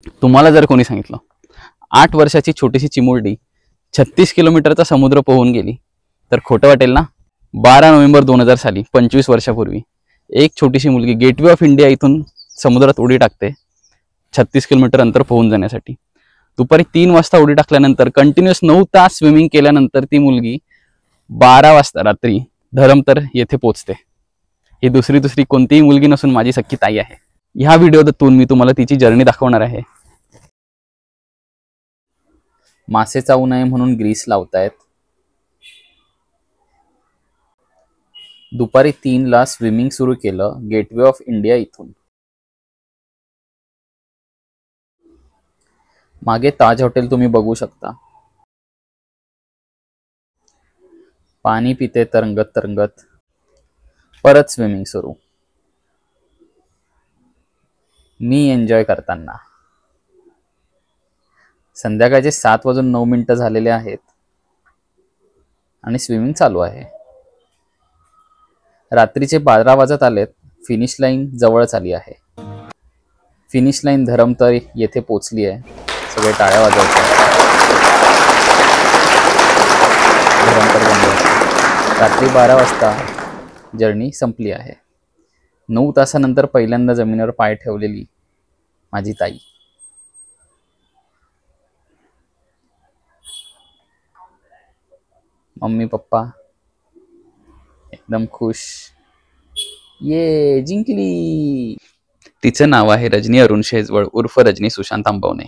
तुम्हाला जर कोणी सांगितलं 8 वर्षाची छोटीशी चिमुरडी 36 किलोमीटरचा समुद्र पोहून गेली तर खोटं वाटेल ना? 12 नोव्हेंबर 2000 साली 25 वर्षापूर्वी एक छोटीशी मुलगी गेटवे ऑफ इंडिया इथून समुद्रात उडी टाकते 36 किलोमीटर अंतर पोहून जाण्यासाठी. दुपारी 3 वाजता उडी टाकल्यानंतर कंटिन्युअस 9 तास स्विमिंग केल्यानंतर ती मुलगी 12 वाजता रात्री धरमतर येथे पोचते. ही दुसरी कोणतीही मुलगी नसून माझी सख्खी ताई आहे. ह्या व्हिडिओतून मी तुम्हाला तिची जर्नी दाखवणार आहे. मासे चावू नये म्हणून ग्रीस लावतायत. दुपारी 3ला स्विमिंग सुरू केलं गेटवे ऑफ इंडिया इथून. मागे ताज हॉटेल तुम्ही बघू शकता. पाणी पिते तरंगत तरंगत. परत स्विमिंग सुरू. मी एन्जॉय करताना. संध्याकाळचे 7:09 झालेले आहेत आणि स्विमिंग चालू आहे. रात्रीचे 12 वाजत आलेत. फिनिश लाईन जवळच आली आहे. फिनिश लाईन धरमतर येथे पोचली आहे. सगळे टाळ्या वाजवतात. धरमतर बंद होते. रात्री 12 वाजता जर्नी संपली आहे. 9 तासानंतर पहिल्यांदा जमिनीवर पाय ठेवलेली माझी ताई. मम्मी पप्पा एकदम खुश. ये जिंकली. तिचं नाव आहे रजनी अरुण शेजवळ उर्फ रजनी सुशांत आंबवणे.